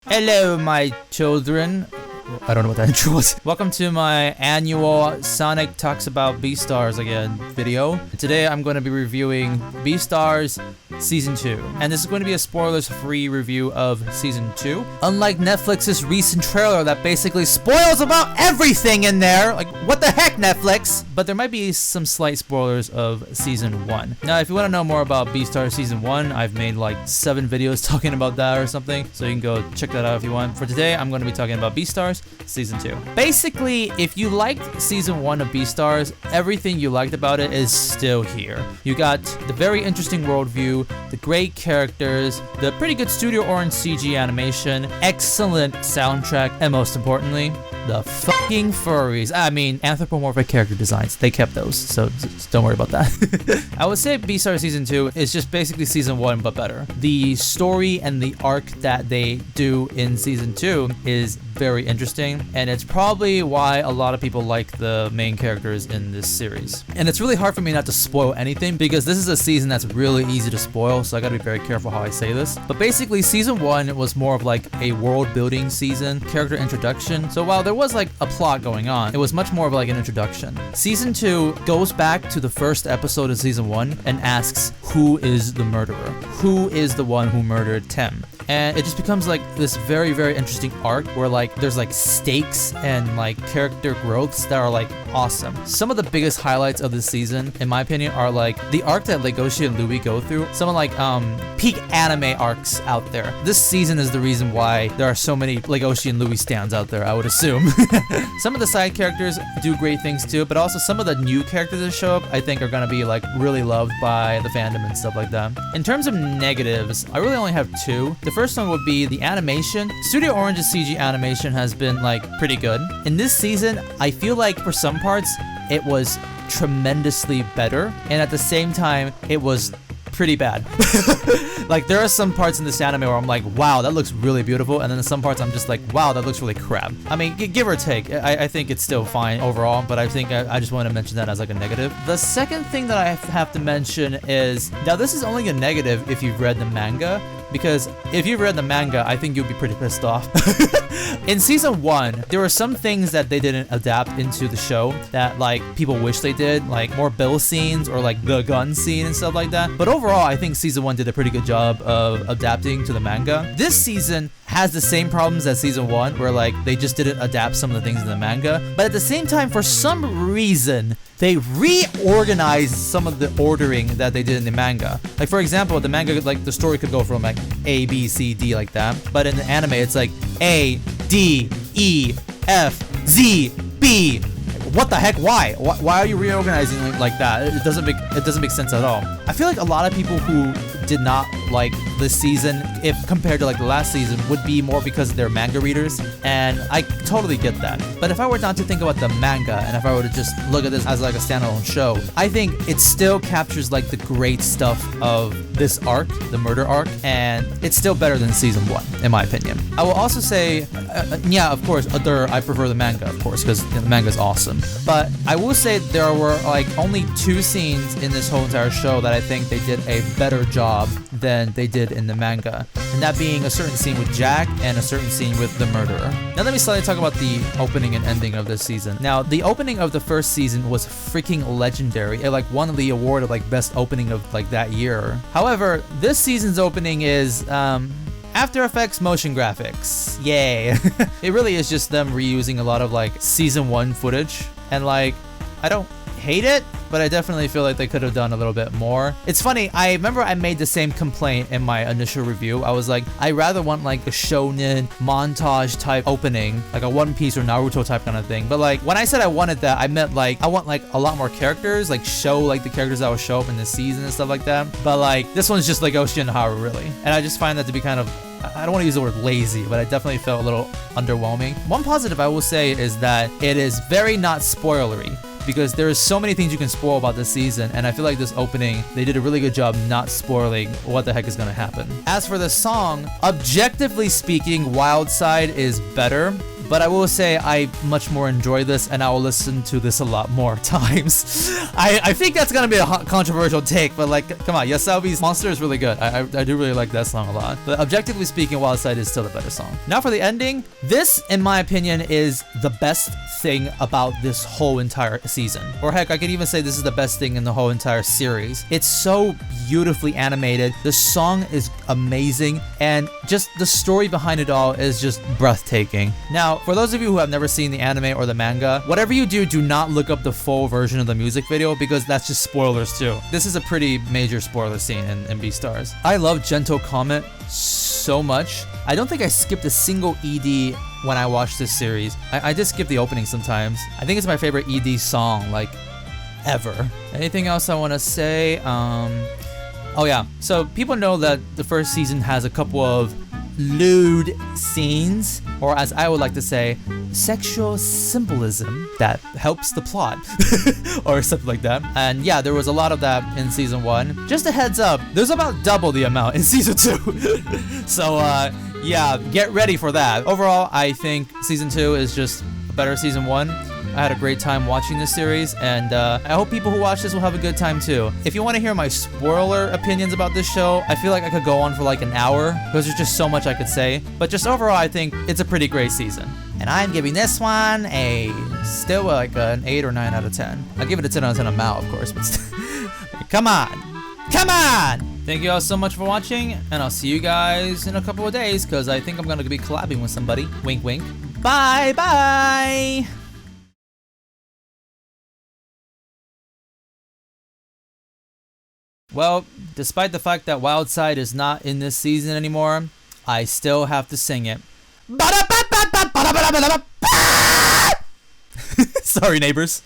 Hello, my children. I don't know what that intro was. Welcome to my annual Sonic Talks About Beastars again video. Today I'm going to be reviewing Beastars Season 2. And this is going to be a spoilers-free review of Season 2. Unlike Netflix's recent trailer that basically spoils about everything in there. Like, what the heck, Netflix? But there might be some slight spoilers of Season 1. Now, if you want to know more about Beastars Season 1, I've made like 7 videos talking about that or something. So you can go check that out if you want. For today, I'm going to be talking about Beastars Season 2. Basically, if you liked Season 1 of Beastars, everything you liked about it is still here. You got the very interesting worldview, the great characters, the pretty good Studio Orange CG animation, excellent soundtrack, and most importantly, the fucking furries. I mean, anthropomorphic character designs. They kept those, so don't worry about that. I would say Beastars Season 2 is just basically Season 1, but better. The story and the arc that they do in Season 2 is very interesting, and it's probably why a lot of people like the main characters in this series. And it's really hard for me not to spoil anything, because this is a season that's really easy to spoil, so I gotta be very careful how I say this. But basically, Season 1 was more of like a world-building season, character introduction. So while there was like a plot going on, it was much more of like an introduction. Season 2 goes back to the first episode of Season 1 and asks, who is the murderer? Who is the one who murdered Tim? And it just becomes like this very, very interesting arc where like there's like stakes and like character growths that are like awesome. Some of the biggest highlights of this season, in my opinion, are like the arc that Legoshi and Louie go through. Some of like peak anime arcs out there. This season is the reason why there are so many Legoshi and Louie stands out there, I would assume. Some of the side characters do great things too, but also some of the new characters that show up, I think are gonna be like really loved by the fandom and stuff like that. In terms of negatives, I really only have 2. The first one would be the animation. Studio Orange's CG animation has been like pretty good. In this season, I feel like for some parts, it was tremendously better, and at the same time, it was pretty bad. Like, there are some parts in this anime where I'm like, wow, that looks really beautiful, and then some parts I'm just like, wow, that looks really crap. I mean, give or take, I think it's still fine overall, but I think I just want to mention that as like a negative. The second thing that I have to mention is, now this is only a negative if you've read the manga, because if you've read the manga, I think you'll be pretty pissed off. In Season 1, there were some things that they didn't adapt into the show that like people wish they did, like more bill scenes or like the gun scene and stuff like that. But overall, I think Season 1 did a pretty good job of adapting to the manga. This season has the same problems as Season 1, where like they just didn't adapt some of the things in the manga. But at the same time, for some reason, they reorganized some of the ordering that they did in the manga. Like, for example, the manga, like, the story could go from, like, A, B, C, D, like that. But in the anime, it's like A, D, E, F, Z, B. What the heck? Why? Why are you reorganizing like that? It doesn't make sense at all. I feel like a lot of people who did not like this season, if compared to like the last season, would be more because they're manga readers, and I totally get that. But if I were not to think about the manga, and if I were to just look at this as like a standalone show, I think it still captures like the great stuff of this arc, the murder arc, and it's still better than Season 1, in my opinion. I will also say, yeah, of course, I prefer the manga, of course, because the manga is awesome. But I will say there were like only 2 scenes in this whole entire show that I think they did a better job than they did in the manga, and that being a certain scene with Jack and a certain scene with the murderer. Now let me slightly talk about the opening and ending of this season. Now, the opening of the first season was freaking legendary. It like won the award of like best opening of like that year. However, this season's opening is After Effects motion graphics. Yay. It really is just them reusing a lot of like Season 1 footage, and like, I don't hate it, but I definitely feel like they could have done a little bit more. It's funny, I remember I made the same complaint in my initial review. I was like, I rather want like a shonen montage type opening, like a One Piece or Naruto type kind of thing. But like, when I said I wanted that, I meant like, I want like a lot more characters, like show like the characters that will show up in the season and stuff like that. But like, this one's just like Legoshi and Haru, really. And I just find that to be kind of, I don't want to use the word lazy, but I definitely felt a little underwhelming. One positive I will say is that it is very not spoilery, because there is so many things you can spoil about this season, and I feel like this opening, they did a really good job not spoiling what the heck is going to happen. As for the song, objectively speaking, Wild Side is better, but I will say I much more enjoy this, and I will listen to this a lot more times. I think that's gonna be a controversial take, but like, come on, YOASOBI's Monster is really good. I do really like that song a lot. But objectively speaking, Wild Side is still the better song. Now for the ending. This, in my opinion, is the best thing about this whole entire season. Or heck, I could even say this is the best thing in the whole entire series. It's so beautifully animated. The song is amazing, and just the story behind it all is just breathtaking. Now, for those of you who have never seen the anime or the manga, whatever you do, do not look up the full version of the music video because that's just spoilers too. This is a pretty major spoiler scene in Beastars. I love Gentle Comet so much. I don't think I skipped a single ED when I watched this series. I did skip the opening sometimes. I think it's my favorite ED song, like, ever. Anything else I want to say? Oh yeah, so people know that the first season has a couple of lewd scenes, or as I would like to say, sexual symbolism that helps the plot, or something like that. And yeah, there was a lot of that in season 1. Just a heads up, there's about double the amount in season 2. So yeah, get ready for that. Overall, I think season 2 is just a better season 1. I had a great time watching this series, and I hope people who watch this will have a good time too. If you want to hear my spoiler opinions about this show, I feel like I could go on for like an hour because there's just so much I could say. But just overall, I think it's a pretty great season. And I'm giving this one still like an 8 or 9 out of 10. I'll give it a 10 out of 10 on Mao, of course, but come on! Come on! Thank you all so much for watching, and I'll see you guys in a couple of days because I think I'm going to be collabing with somebody. Wink, wink. Bye, bye! Well, despite the fact that Wild Side is not in this season anymore, I still have to sing it. Sorry, neighbors.